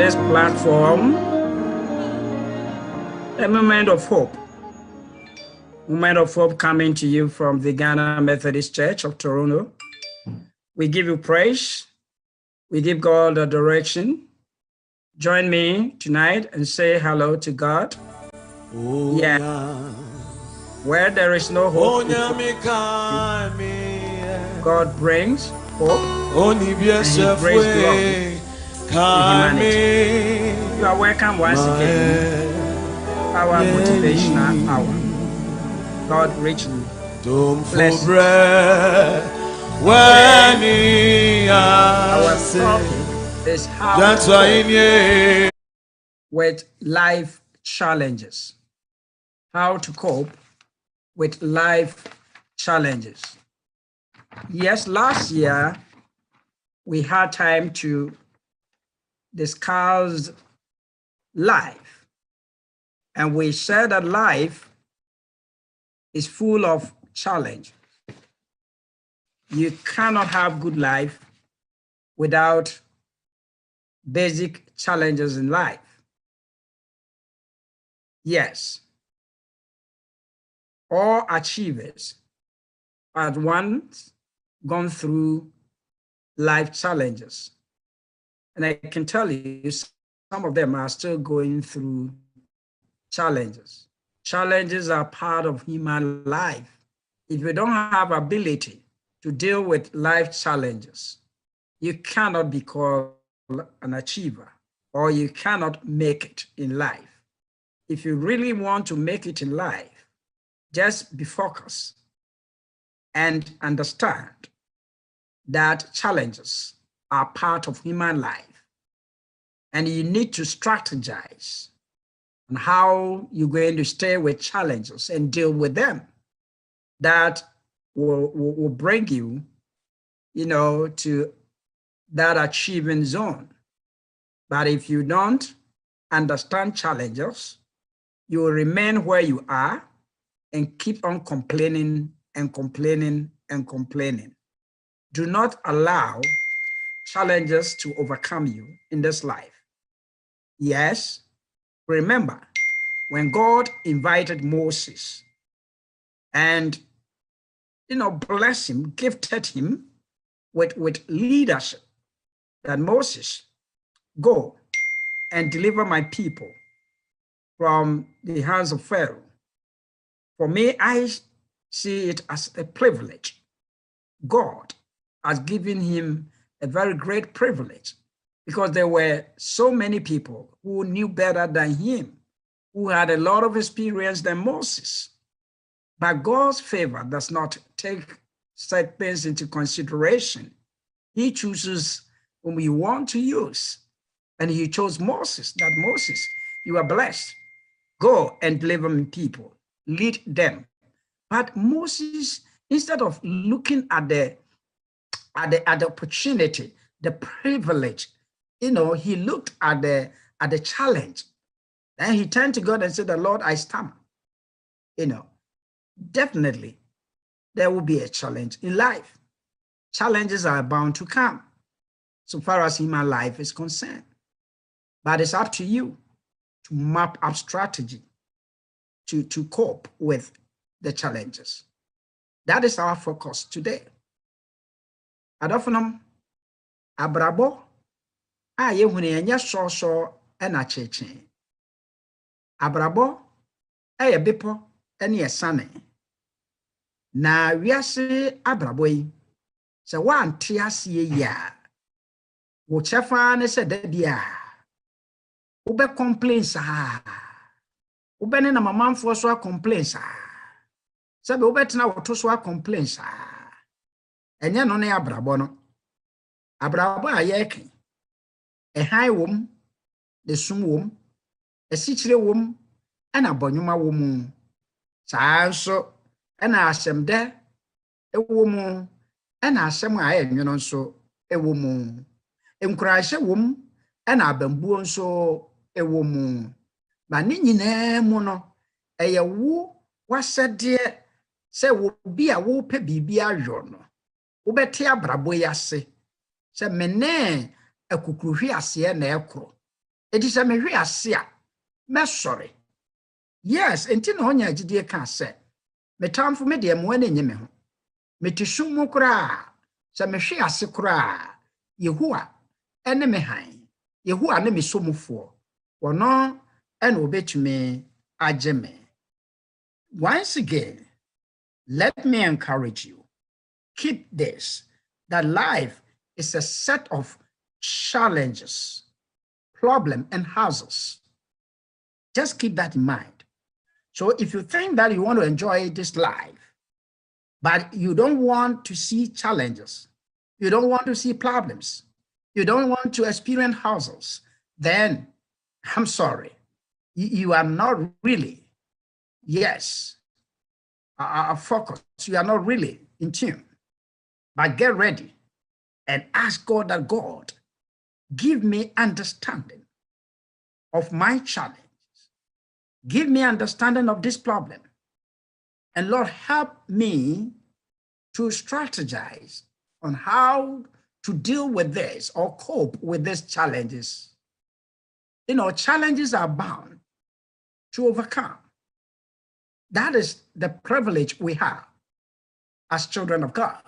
this platform, a moment of hope. Moment of hope coming to you from the Ghana Methodist Church of Toronto. We give you praise. We give God the direction. Join me tonight and say hello to God. Oh, yeah. Where there is no hope, God brings hope and He brings glory to humanity. You are welcome once again. Our motivational hour. God richly bless you. Our topic is how to cope with life challenges. How to cope with life challenges. Yes, last year we had time to discuss life, and we said that life is full of challenge. You cannot have good life without basic challenges in life. Yes, all achievers at once gone through life challenges. And I can tell you, some of them are still going through challenges. Challenges are part of human life. If you don't have ability to deal with life challenges, you cannot be called an achiever, or you cannot make it in life. If you really want to make it in life, just be focused and understand that challenges are part of human life. And you need to strategize on how you're going to stay with challenges and deal with them. That will bring you, to that achievement zone. But if you don't understand challenges, you will remain where you are and keep on complaining and complaining and complaining. Do not allow challenges to overcome you in this life. Yes, remember when God invited Moses and blessed him, gifted him with leadership, that Moses, go and deliver my people from the hands of Pharaoh. For me, I see it as a privilege. God has given him a very great privilege, because there were so many people who knew better than him, who had a lot of experience than Moses. But God's favor does not take such things into consideration. He chooses whom he wants to use. And he chose Moses, that Moses, you are blessed. Go and deliver my people, lead them. But Moses, instead of looking at the opportunity, the privilege, he looked at the challenge. And he turned to God and said, "The Lord, I stammer." Definitely there will be a challenge in life. Challenges are bound to come, so far as human life is concerned. But it's up to you to map up strategy to cope with the challenges. That is our focus today. Adofonam abrabo a yehunu enye so na cheche. Abrabo e bepo ene esane. Na wiase abrabo yi se wante ase ya. Wo chefa ne se dadia. Wo be complain sa. Wo be ne na mamanfo so complain sa. Se be wo betena woto so complain sa. Enye no ne abrabo no. Abrabo ayeke. Ehai wom, de sum wom, esichire wom, ana bonyuma wom. Saa so ana asemde ewom, ana asem a enwono nso ewom. Enkurahye wom, ana abambuo nso ewom. Ba ne nyina mu no eye wo wasede se wo bi a wo pe bibia ayo no. Wo bete abrabo yase se mene akukruhwi ase na ekro It is a meria me sorry. Yes, enti na onya agide ka se. Me tamfo me de mo anenye me ho. Me tisum mo kura. Se me hwe ase kura. Yehowa ene me han. Yehowa ne me somufo. Wono ene obetumi agye me. Once again, let me encourage you. Keep this, that life is a set of challenges, problems, and hassles. Just keep that in mind. So if you think that you want to enjoy this life, but you don't want to see challenges, you don't want to see problems, you don't want to experience hassles, then I'm sorry, you are not really, yes, focused. You are not really in tune. But get ready and ask God that God, give me understanding of my challenge. Give me understanding of this problem. And Lord, help me to strategize on how to deal with this or cope with these challenges. You know, challenges are bound to overcome. That is the privilege we have as children of God.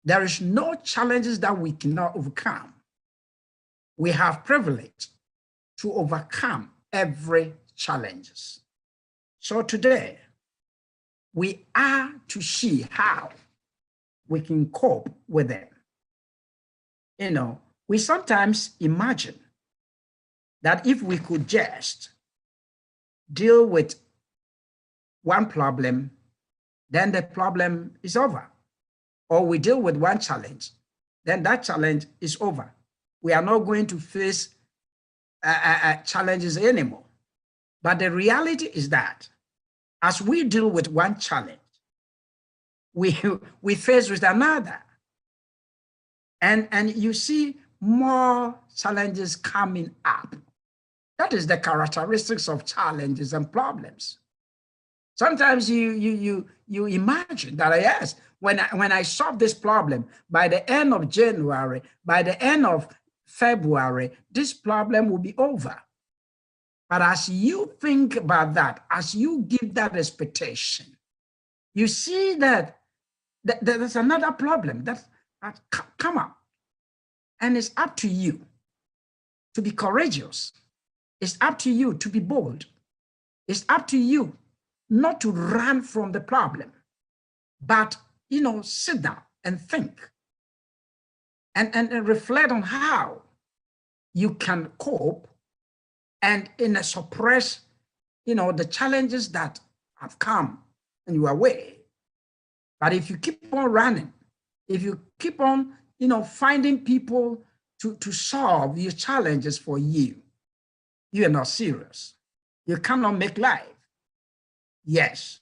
There is no challenges that we cannot overcome. We have privilege to overcome every challenges. So today, we are to see how we can cope with them. You know, we sometimes imagine that if we could just deal with one problem, then the problem is over. Or we deal with one challenge, then that challenge is over. We are not going to face challenges anymore. But the reality is that as we deal with one challenge, we face with another. And you see more challenges coming up. That is the characteristics of challenges and problems. Sometimes you imagine that, yes, when I solve this problem, by the end of January, by the end of February, this problem will be over. But as you think about that, as you give that expectation, you see that there's another problem that come up. And it's up to you to be courageous. It's up to you to be bold. It's up to you not to run from the problem, but, you know, sit down and think and reflect on how you can cope and suppress, you know, the challenges that have come and you are away. But if you keep on running, if you keep on, you know, finding people to solve your challenges for you, you are not serious. You cannot make life. Yes.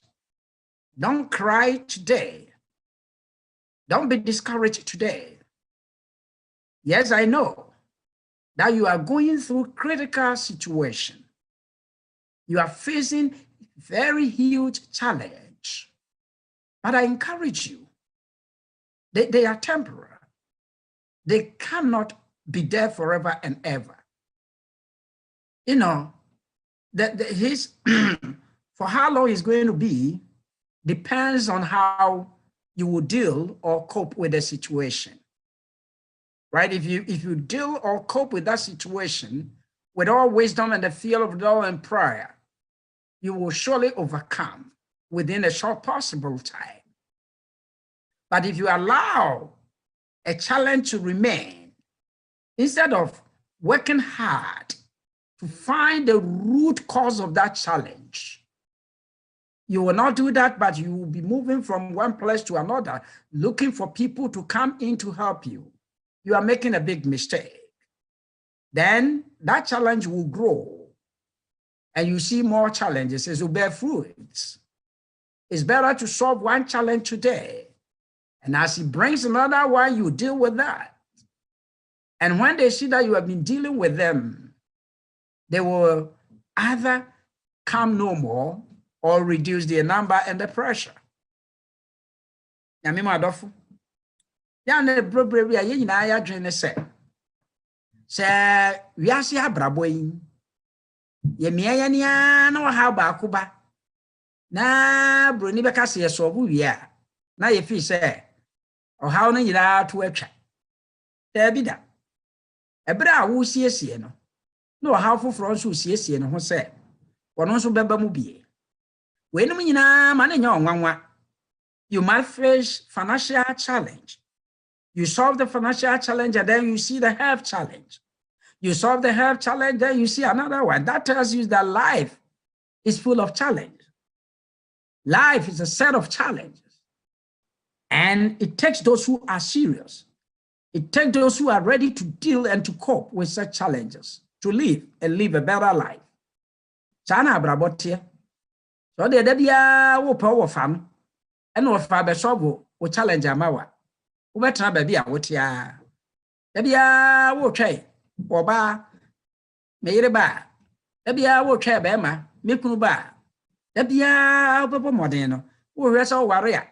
Don't cry today. Don't be discouraged today. Yes, I know that you are going through critical situation. You are facing very huge challenge. But I encourage you, they are temporary. They cannot be there forever and ever. You know, for how long it's going to be depends on how you will deal or cope with the situation. Right? If you deal or cope with that situation with all wisdom and the fear of the Lord and prayer, you will surely overcome within a short possible time. But if you allow a challenge to remain, instead of working hard to find the root cause of that challenge, you will not do that, but you will be moving from one place to another, looking for people to come in to help you. You are making a big mistake. Then that challenge will grow and you see more challenges as you bear fruits. It's better to solve one challenge today. And as he brings another one, you deal with that. And when they see that you have been dealing with them, they will either come no more or reduce their number and the pressure. Say, we are see a braboing. Ye meania no how ba kuba. Na bruni beka se so bu wia. Na ye fi say, or how na yira to atwa. There be that. Ebra wo siesie no. No how foforo nso siesie no ho say. Wono nso beba mu bie. We no nyina ma na nya onwanwa. You might face financial challenge. You solve the financial challenge and then you see the health challenge. You solve the health challenge, then you see another one. That tells you that life is full of challenges. Life is a set of challenges. And it takes those who are serious. It takes those who are ready to deal and to cope with such challenges, to live and live a better life. Chana abrabotie. So the debia wo pa wo fam. And wo fa be solve wo challenge amawa. Wo betra ba bia wo tia. Debia wo twai. Oba meyire ba. Debia wo twai be ma, mekunu ba. Debia popo modern no. Wo hwese wo ware a.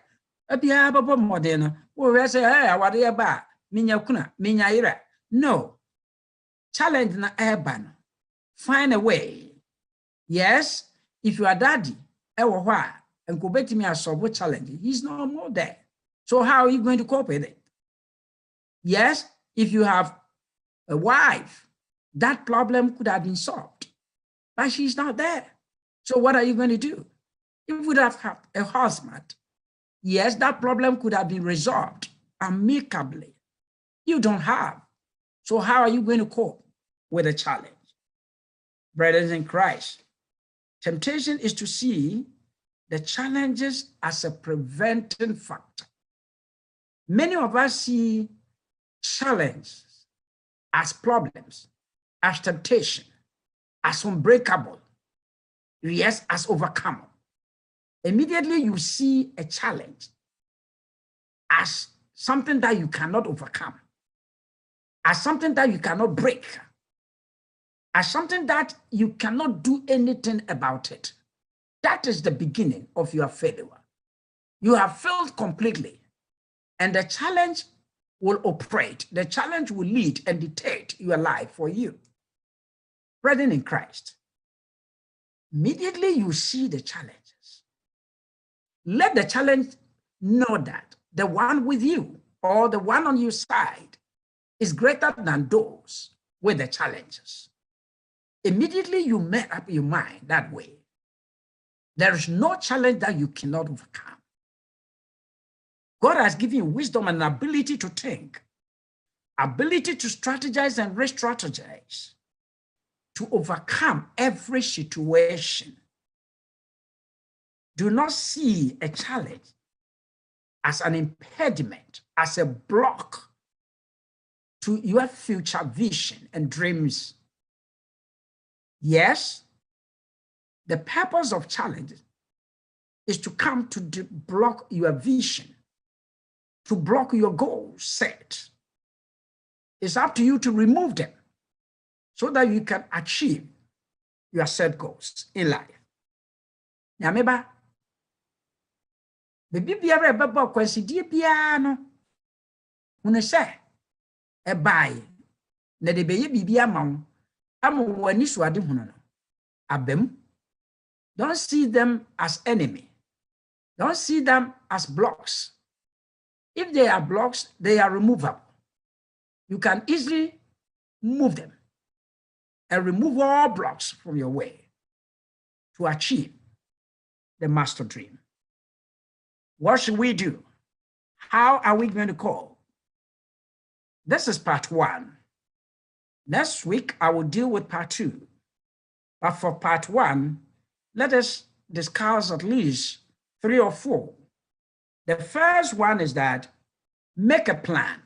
Debia popo modern no. Wo hwese aware ba. Minya kuna, minya ira. No. Challenge na urban. Find a way. Yes, if you are daddy, ewo hwa, and go bet me a solve challenge, he's no more there. So how are you going to cope with it? Yes, if you have a wife, that problem could have been solved, but she's not there. So what are you going to do? If you would have had a husband, yes, that problem could have been resolved amicably. You don't have. So how are you going to cope with a challenge? Brothers in Christ, temptation is to see the challenges as a preventing factor. Many of us see challenges as problems, as temptation, as unbreakable, yes, as overcome. Immediately you see a challenge as something that you cannot overcome, as something that you cannot break, as something that you cannot do anything about it. That is the beginning of your failure. You have failed completely, and the challenge will operate. The challenge will lead and dictate your life for you. Brethren in Christ, immediately you see the challenges. Let the challenge know that the one with you or the one on your side is greater than those with the challenges. Immediately you make up your mind that way. There is no challenge that you cannot overcome. God has given you wisdom and ability to think, ability to strategize and re-strategize, to overcome every situation. Do not see a challenge as an impediment, as a block to your future vision and dreams. Yes, the purpose of challenges is to come to block your vision, to block your goals set. It's up to you to remove them so that you can achieve your set goals in life. Nyameba, baby biara baba kwansidie bia no, une se e bai na de beye bibia ma wo amu wani so ade hunu no abem. Don't see them as enemy. Don't see them as blocks. If they are blocks, they are removable. You can easily move them and remove all blocks from your way to achieve the master dream. What should we do? How are we going to cope? This is part 1. Next week, I will deal with part 2. But for part 1, let us discuss at least 3 or 4. The first one is that make a plan.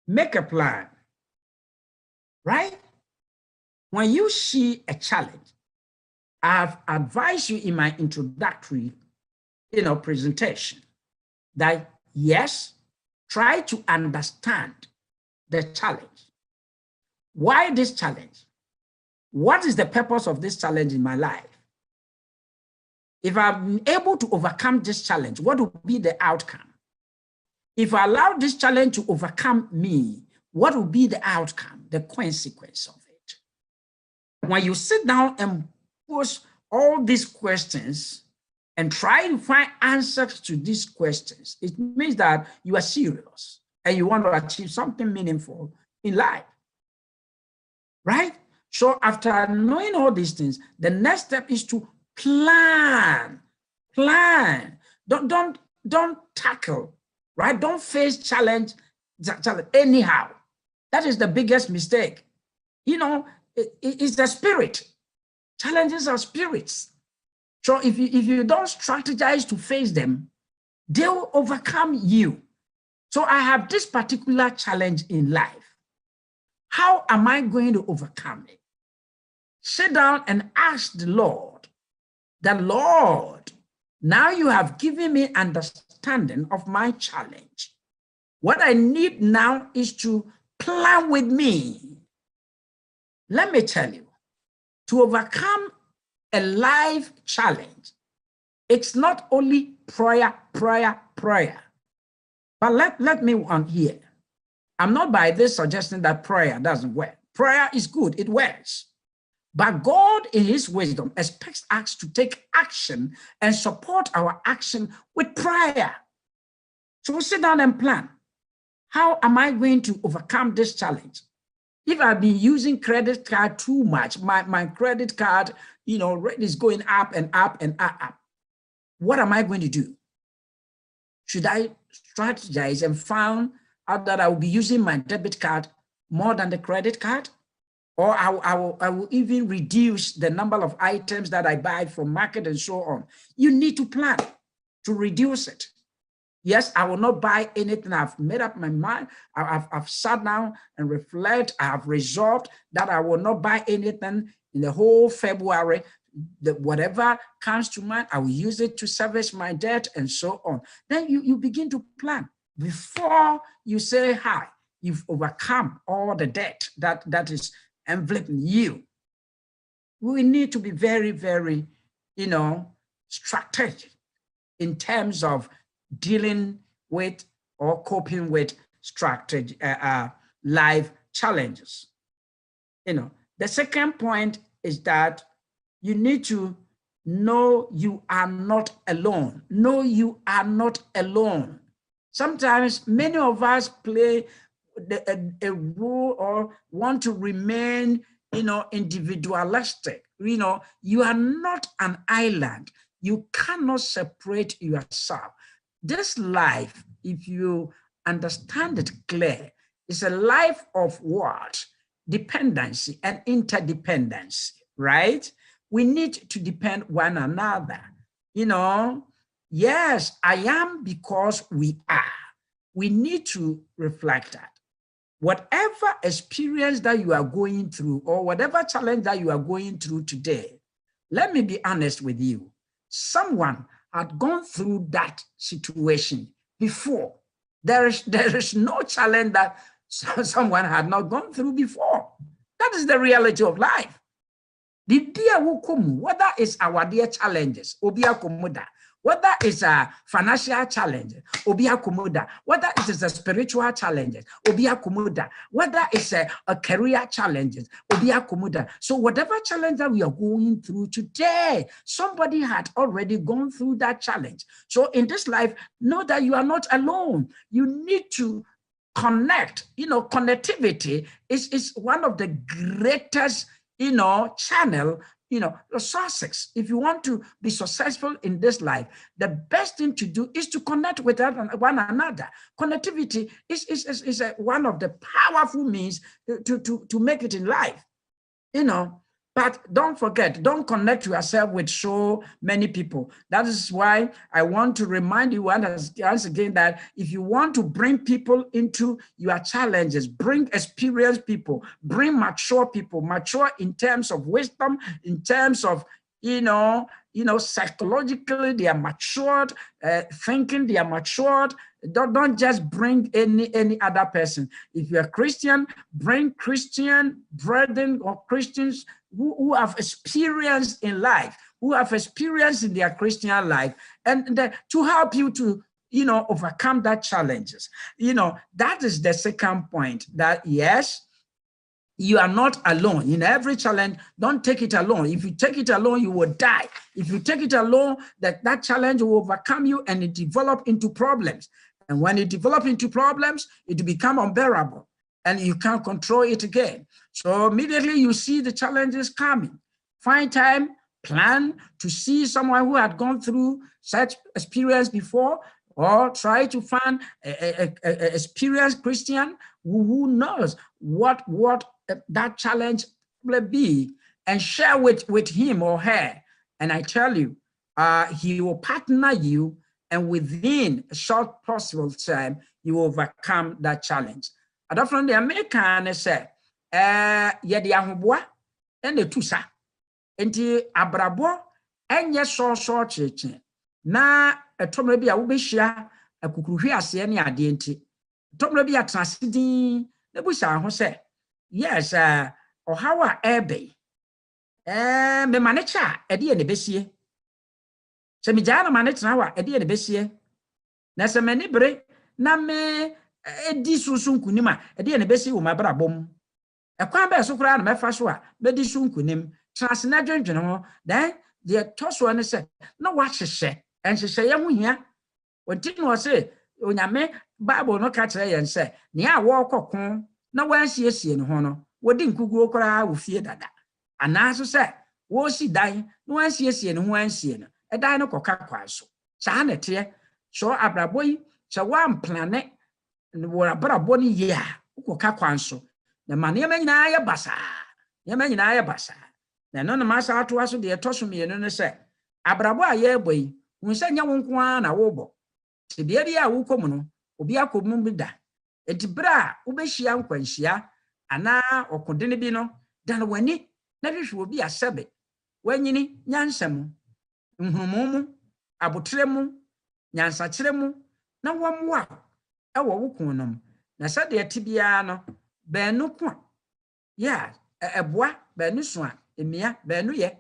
Make a plan, right? When you see a challenge, I've advised you in my introductory, presentation that yes, try to understand the challenge. Why this challenge? What is the purpose of this challenge in my life? If I'm able to overcome this challenge, what will be the outcome? If I allow this challenge to overcome me, what will be the outcome, the consequence of it? When you sit down and pose all these questions and try to find answers to these questions, it means that you are serious and you want to achieve something meaningful in life, right? So after knowing all these things, the next step is to plan. Don't tackle, right? Don't face challenge anyhow. That is the biggest mistake. You know, it's the spirit. Challenges are spirits. So if you don't strategize to face them, they will overcome you. So I have this particular challenge in life. How am I going to overcome it? Sit down and ask the Lord, now you have given me understanding of my challenge. What I need now is to plan with me. Let me tell you, to overcome a life challenge, it's not only prayer. But let me on here. I'm not by this suggesting that prayer doesn't work. Prayer is good, it works. But God, in his wisdom, expects us to take action and support our action with prayer. So sit down and plan. How am I going to overcome this challenge? If I've been using credit card too much, my credit card, rate is going up and up and up. What am I going to do? Should I strategize and find out that I will be using my debit card more than the credit card? Or I will even reduce the number of items that I buy from market and so on. You need to plan to reduce it. Yes, I will not buy anything. I've made up my mind. I've sat down and reflect. I have resolved that I will not buy anything in the whole February. Whatever comes to mind, I will use it to service my debt and so on. Then you begin to plan. Before you say hi, you've overcome all the debt that is enveloping you. We need to be very, very, strategic in terms of dealing with or coping with life challenges. The second point is that you need to know you are not alone. No, you are not alone. Sometimes many of us play a role or want to remain, individualistic. You are not an island. You cannot separate yourself. This life, if you understand it clear, is a life of what? Dependency and interdependency, right? We need to depend one another. Yes, I am because we are. We need to reflect that. Whatever experience that you are going through or whatever challenge that you are going through today, let me be honest with you. Someone had gone through that situation before. There is no challenge that someone had not gone through before. That is the reality of life. The dear wukumu, whether it's our dear challenges, obia komoda, whether it's a financial challenge, obia komoda, whether it is a spiritual challenge, obia komoda, whether it's a career challenge, obia komoda. So whatever challenge that we are going through today, somebody had already gone through that challenge. So in this life, know that you are not alone. You need to connect. Connectivity is one of the greatest channel, resources. If you want to be successful in this life, the best thing to do is to connect with one another. Connectivity is one of the powerful means to make it in life, But don't forget, don't connect yourself with so many people. That is why I want to remind you once again that if you want to bring people into your challenges, bring experienced people, bring mature people, mature in terms of wisdom, in terms of, psychologically, they are matured, thinking they are matured. Don't just bring any other person. If you're a Christian, bring Christian brethren or Christians who have experience in life, who have experience in their Christian life, and to help you to overcome that challenges. That is the second point, that yes, you are not alone in every challenge. Don't take it alone. If you take it alone, you will die. If you take it alone, that challenge will overcome you and it develop into problems. And when it develops into problems, it will become unbearable and you can't control it again. So immediately you see the challenges coming. Find time, plan to see someone who had gone through such experience before, or try to find an experienced Christian who knows what that challenge will be, and share with him or her. And I tell you, he will partner you, and within a short possible time, you will overcome that challenge. I don't from the American say, yedi ahoboa and the tusa. Enti abrabo enye so cheche na etomre bia wo behia akukuruhwe ase ne ade enti etomre bia transidin na busha ho se yes ohawa ebe me manecha ede ne besie se mi jana manecha wa ede ne besie na se mani bre na me edi susun kunima ede ne besie wo mabrabom ekwan be so kura na mefa so a be di sun kunim transna dwendwen ho then the toso ne se na wa hyehye enhyehye ye ho hia onti no se onyame bible no ka kire ye nse ne a wo kokon na wansiesie ne ho no wodi nkuguo kora wo fie dada anaso se wo si dan na wansiesie ne ho ansie no edan no koka kwa so saa ne te so abrabo yi se wan plane wo abrabo ne ye a koka kwa so na mane nyina ye basa nyina ye basa na no na masa ato aso de etoso me no se abrabo a ye boyi unse nya wonko a na wo bo se bia bia wo kom no obi akomu bi da etibra wo behia nkwanhia ana okodene bi no dan wani na hwehwe obi asebe wanyini nyansam nhumumu abotremu nyansakiremu na womwa ewo wo kunnom na sade etibia no benu ko ya eboa benu so a emia benu ye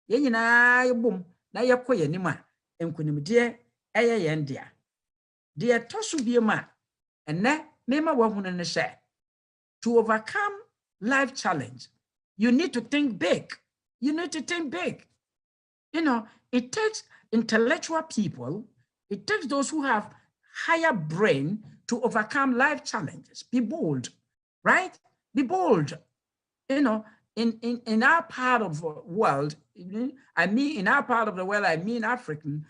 nyina yebom na yekoye nima enkunimde eye yendia de toso biema ene mema wahunu ne she to overcome life challenge you need to think big. It takes intellectual people, it takes those who have higher brain to overcome life challenges. Be bold, right? Be bold. In our part of the world, in our part of the world, I mean African,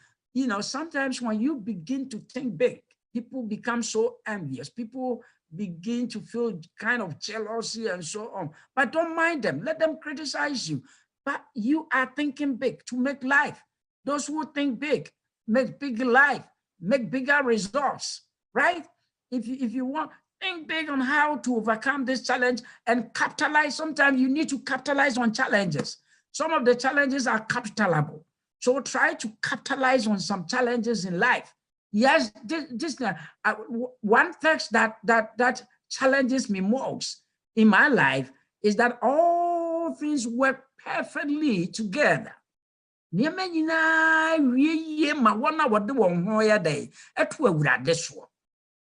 sometimes when you begin to think big, people become so envious. People begin to feel kind of jealousy and so on. But don't mind them. Let them criticize you. But you are thinking big to make life. Those who think big, make big life, make bigger results, right? If you want, think big on how to overcome this challenge and capitalize. Sometimes you need to capitalize on challenges. Some of the challenges are capitalable. So try to capitalize on some challenges in life. Yes, this one text that challenges me most in my life is that all things work perfectly together.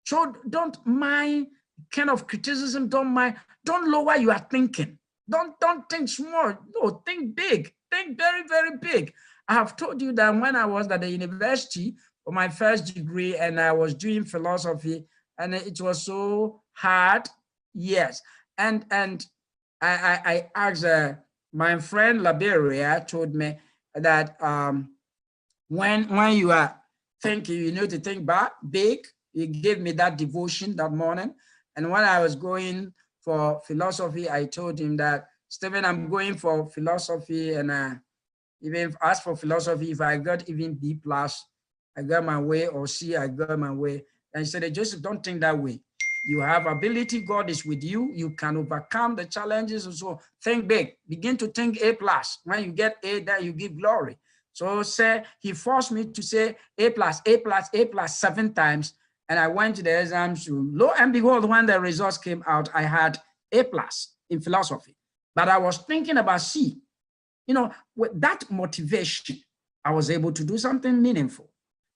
So don't mind kind of criticism, don't lower your thinking. Don't think small. No, think big. Think very, very big. I have told you that when I was at the university for my first degree and I was doing philosophy, and it was so hard. Yes. And I asked my friend Liberia told me that when you are thinking, you need to think big. He gave me that devotion that morning. And when I was going for philosophy, I told him that, Stephen, I'm going for philosophy, and even ask for philosophy, if I got even B+, I got my way, or C, I got my way. And he said, Joseph, don't think that way. You have ability, God is with you. You can overcome the challenges. So think big, begin to think A+. When you get A, that you give glory. So he forced me to say A+, A+, A+ 7 times. And I went to the exams. Lo and behold, when the results came out, I had A+ in philosophy. But I was thinking about C. With that motivation, I was able to do something meaningful.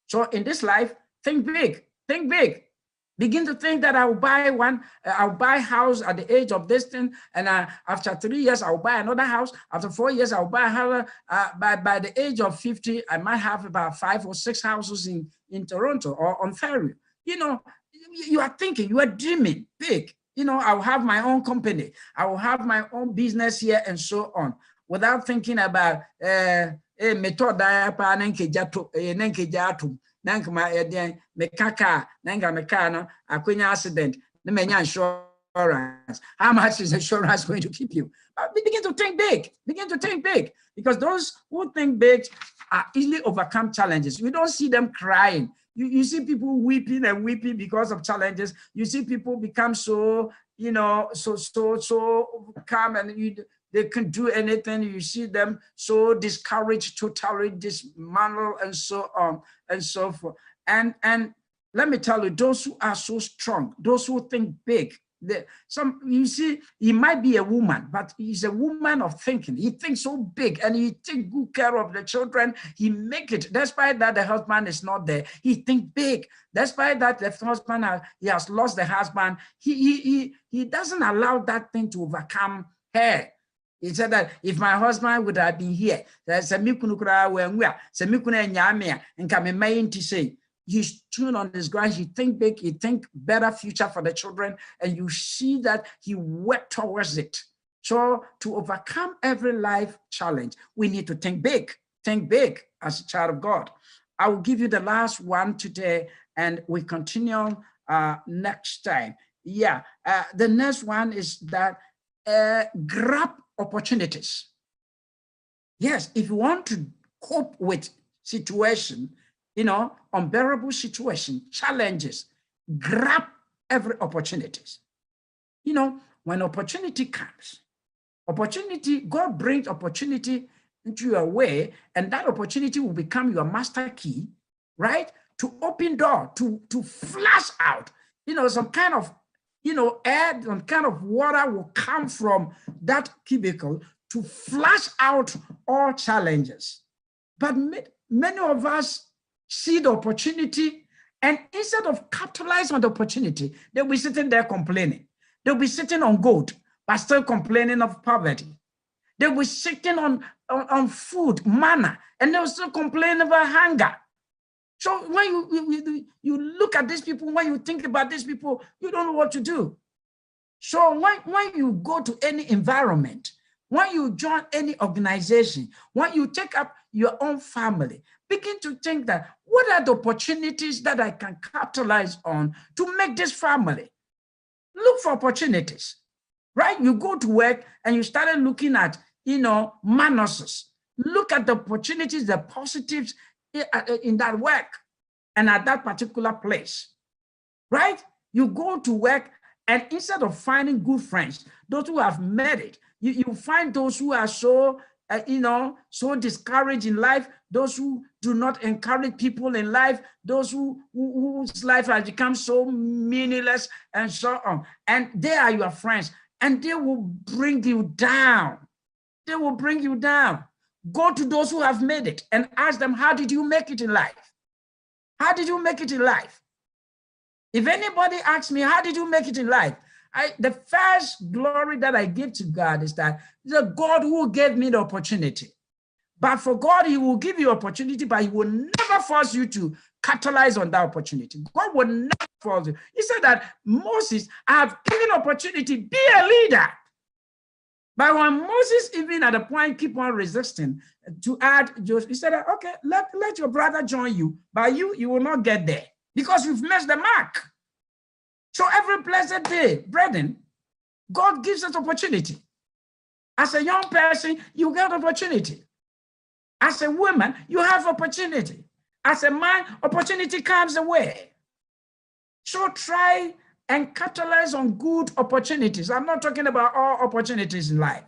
So in this life, Think big. Think big. Begin to think that I'll buy a house at the age of this thing, and after 3 years, I'll buy another house. After 4 years, I'll buy a house. By the age of 50, I might have about 5 or 6 houses in Toronto or Ontario. You know, you are thinking, you are dreaming big. You know, I'll have my own company. I will have my own business here and so on, without thinking about accident, insurance. How much is insurance going to keep you? Begin to think big. Begin to think big, because those who think big are easily overcome challenges. You don't see them crying. You see people weeping and weeping because of challenges. You see people become so, you know, so calm, and they can do anything. You see them so discouraged, totally dismantled, and so on and so forth. And let me tell you, those who are so strong, those who think big, you see, he might be a woman, but he's a woman of thinking. He thinks so big, and he takes good care of the children. He make it, despite that the husband is not there. He think big, despite that the husband he has lost the husband. He doesn't allow that thing to overcome her. He said that if my husband would have been here, he's tuned on his ground. He think big, he think better future for the children, and you see that he worked towards it. So to overcome every life challenge, we need to think big as a child of God. I will give you the last one today, and we continue next time. Yeah, the next one is that grab opportunities. Yes, if you want to cope with situation, you know, unbearable situation, challenges, grab every opportunities. You know, when opportunity comes, God brings opportunity into your way, and that opportunity will become your master key, right? To open door, to flash out, you know, some kind of, you know, air, some kind of water will come from that cubicle to flash out all challenges. But many of us see the opportunity, and instead of capitalizing on the opportunity, they'll be sitting there complaining. They'll be sitting on gold, but still complaining of poverty. They'll be sitting on food, manna, and they'll still complain about hunger. So when you look at these people, when you think about these people, you don't know what to do. So when you go to any environment, when you join any organization, when you take up your own family, begin to think that, what are the opportunities that I can capitalize on to make this family? Look for opportunities, right? You go to work and you started looking at, you know, minuses. Look at the opportunities, the positives in that work and at that particular place, right? You go to work, and instead of finding good friends, those who have made it, you find those who are so, you know, so discouraged in life, those who do not encourage people in life, those whose life has become so meaningless and so on. And they are your friends, and they will bring you down. They will bring you down. Go to those who have made it and ask them, how did you make it in life? How did you make it in life? If anybody asks me, how did you make it in life? The first glory that I give to God is that the God who gave me the opportunity. But for God, he will give you opportunity, but he will never force you to capitalize on that opportunity. God will never force you. He said that, Moses, I have given opportunity, be a leader. But when Moses, even at a point, keep on resisting to add Joseph, he said, okay, let your brother join you, but you will not get there because you've missed the mark. So every blessed day, brethren, God gives us opportunity. As a young person, you get opportunity. As a woman, you have opportunity. As a man, opportunity comes away. So try and capitalize on good opportunities. I'm not talking about all opportunities in life.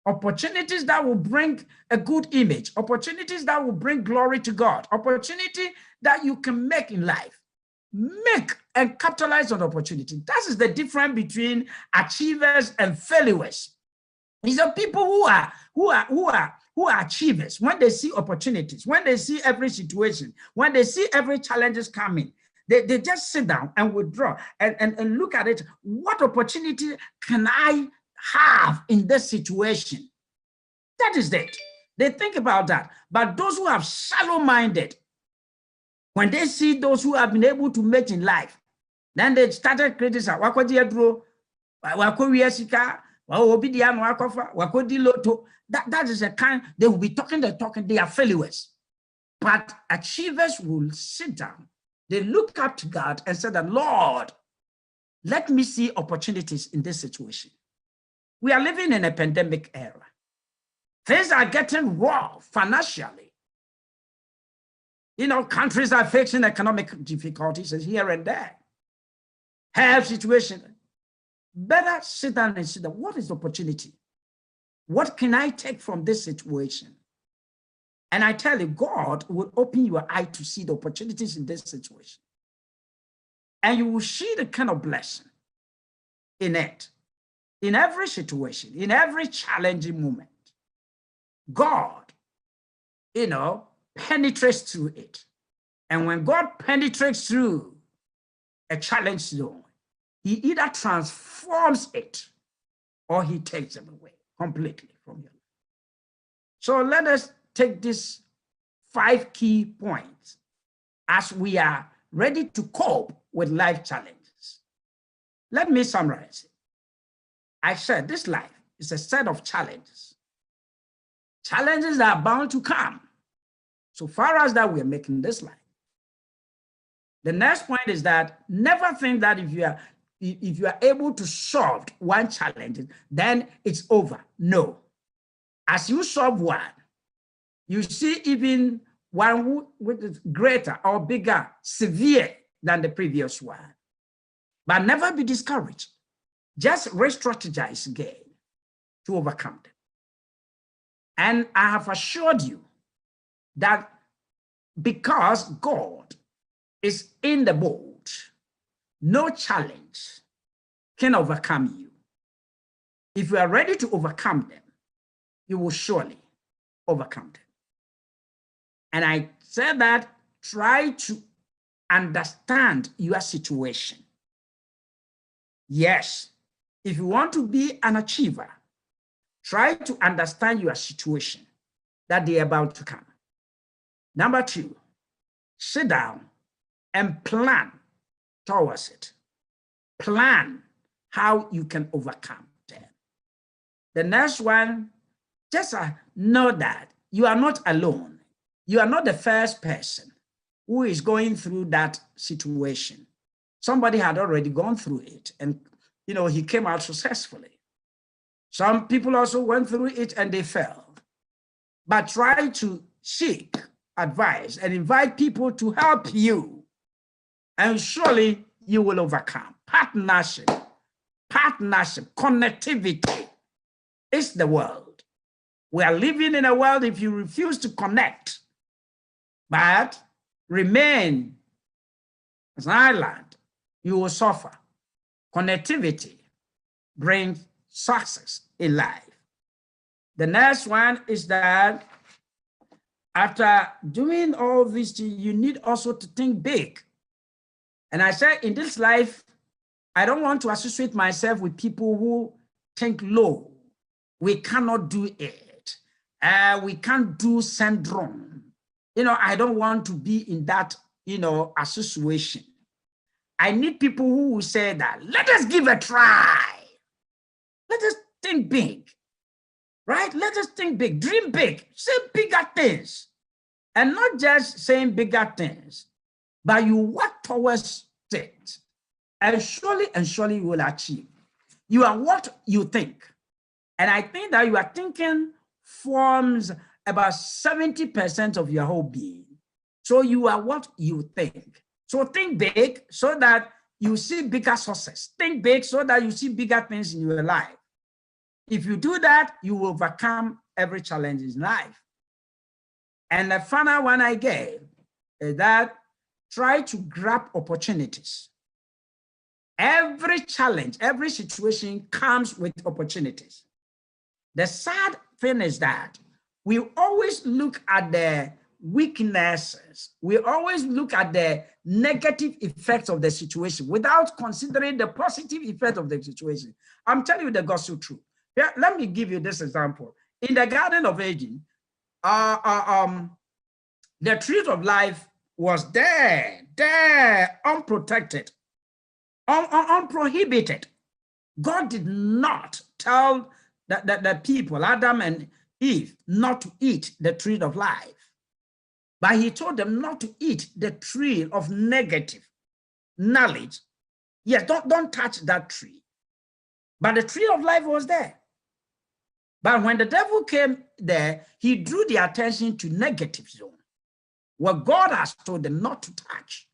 Opportunities that will bring a good image, opportunities that will bring glory to God, opportunity that you can make in life. Make and capitalize on opportunity. That is the difference between achievers and failures. These are people who are who are achievers, when they see opportunities, when they see every situation, when they see every challenges coming, they just sit down and withdraw and look at it. What opportunity can I have in this situation? That is it. They think about that. But those who are shallow-minded, when they see those who have been able to make in life, then they started criticizing. That is a kind, they will be talking, they are failures. But achievers will sit down. They look up to God and say that, Lord, let me see opportunities in this situation. We are living in a pandemic era. Things are getting raw financially. You know, countries are facing economic difficulties here and there. Health situation. Better sit down and see that what is the opportunity? What can I take from this situation? And I tell you, God will open your eye to see the opportunities in this situation. And you will see the kind of blessing in it. In every situation, in every challenging moment, God, you know, penetrates through it. And when God penetrates through a challenge zone, he either transforms it or he takes them away completely from your life. So let us take these 5 key points as we are ready to cope with life challenges. Let me summarize it. I said this life is a set of challenges. Challenges that are bound to come. So far as that we're making this life. The next point is that never think that if you are able to solve one challenge, then it's over. No. As you solve one, you see even one which is greater or bigger, severe than the previous one. But never be discouraged. Just re-strategize again to overcome them. And I have assured you that because God is in the boat, no challenge can overcome you. If you are ready to overcome them, you will surely overcome them. And I said that try to understand your situation. Yes, if you want to be an achiever, try to understand your situation that they are about to come. Number 2, sit down and plan towards it. Plan how you can overcome them. The next one, just know that you are not alone. You are not the first person who is going through that situation. Somebody had already gone through it and, you know, he came out successfully. Some people also went through it and they failed. But try to seek advice and invite people to help you. And surely you will overcome. Partnership, connectivity is the world. We are living in a world, if you refuse to connect, but remain as an island, you will suffer. Connectivity brings success in life. The next one is that after doing all these things, you need also to think big. And I said, in this life, I don't want to associate myself with people who think low. We cannot do it. We can't do syndrome. You know, I don't want to be in that, you know, association. I need people who will say that, let us give a try. Let us think big, right? Let us think big, dream big, say bigger things. And not just saying bigger things, but you work towards it. And surely you will achieve. You are what you think. And I think that your thinking forms about 70% of your whole being. So you are what you think. So think big so that you see bigger success. Think big so that you see bigger things in your life. If you do that, you will overcome every challenge in life. And the final one I gave is that try to grab opportunities. Every challenge, every situation comes with opportunities. The sad thing is that we always look at the weaknesses. We always look at the negative effects of the situation without considering the positive effect of the situation. I'm telling you the gospel truth. Yeah, let me give you this example. In the Garden of Eden, the tree of life was there, unprotected, unprohibited. God did not tell the people, Adam and Eve, not to eat the tree of life. But he told them not to eat the tree of negative knowledge. Yes, don't touch that tree. But the tree of life was there. But when the devil came there, he drew the attention to negative zone, what God has told them not to touch.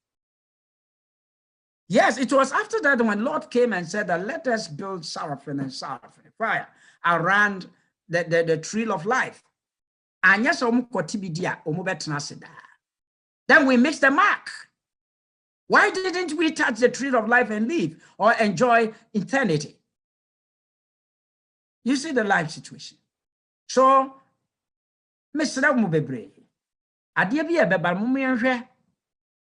Yes, it was after that when Lord came and said that let us build seraphim and seraphim fire around the tree of life. And yes, then we missed the mark. Why didn't we touch the tree of life and live or enjoy eternity? You see the life situation. So, Mr. Mubebre, adeɛ bi ɛbɛba mo menhwɛ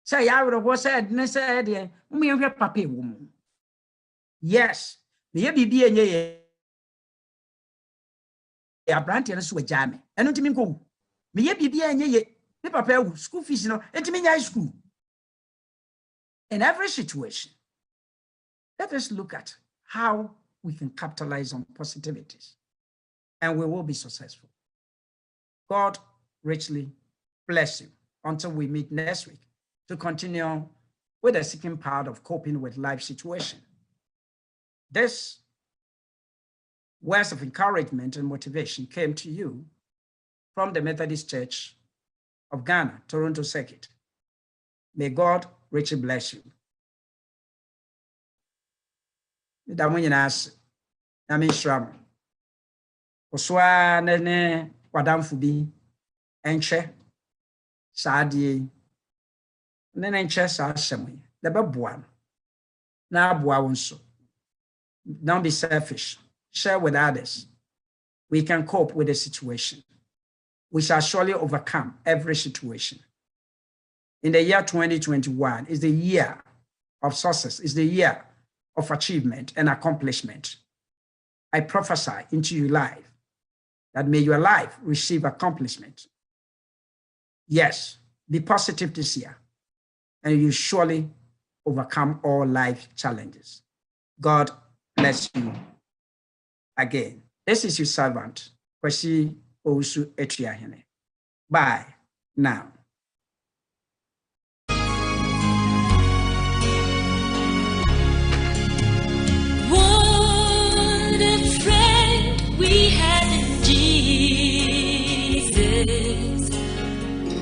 sɛ yɛawerɛhɔ sɛ ne sɛ ɛdeɛ mo menhwɛ papa wɔ mu. Yes, meyɛ biribi enye yɛ abrante no so agya me ɛno ntimi nkɔ wu. Meyɛ biribi enye yɛ me papa wu school fees no ntimi nya school. In every situation, let us look at how we can capitalize on positivities and we will be successful. God richly bless you until we meet next week to continue with the second part of coping with life situation. This words of encouragement and motivation came to you from the Methodist Church of Ghana, Toronto Circuit. May God richly bless you. Oswa ne wadamfo bi enche saadie ne enche sa hyem the beboa na aboa won so. Don't be selfish. Share with others. We can cope with the situation. We shall surely overcome every situation. In the year 2021 is the year of success, is the year of achievement and accomplishment. I prophesy into your life that may your life receive accomplishment. Yes, be positive this year, and you surely overcome all life challenges. God bless you again. This is your servant, Kwesi Owusu Etriahene. Bye now. What a friend we had in Jesus.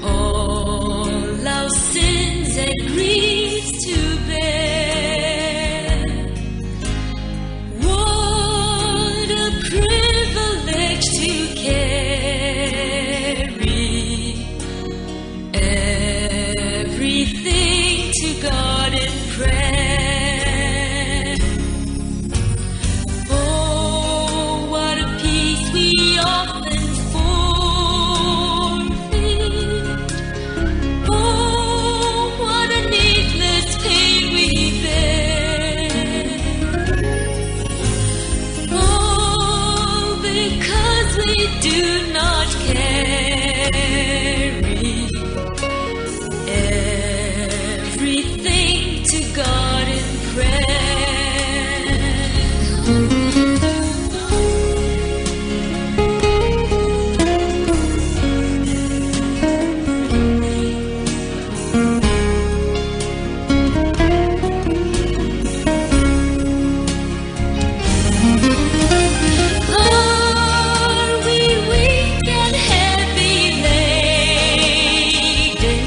All our sins and griefs to bear. What a privilege to carry everything to God in prayer. Oh, what a peace we often forfeit. Oh, what a needless pain we bear. Oh, because we do not carry everything to God in prayer. Are we weak and heavy laden?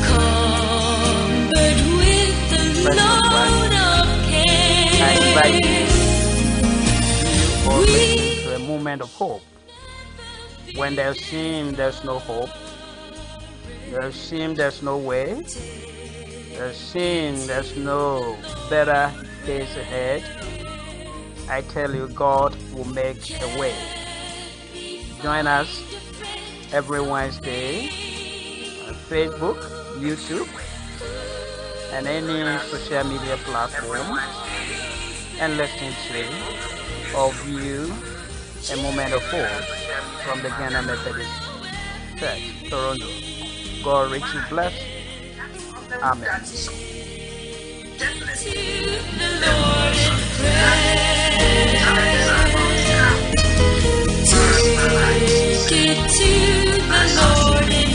Cumbered with the load of I invite care. you always to a moment of hope. When there seems there's no hope, there seems there's no way, there seems there's no better days ahead, I tell you, God will make a way. join us every Wednesday on Facebook, YouTube, and any social media platform, and listen to or view a moment of hope from the Ghana Methodist Church, Toronto. God richly bless. Amen. Get to the Lord in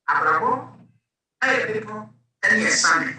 Abrabo, ay, people, and yes, Sunday.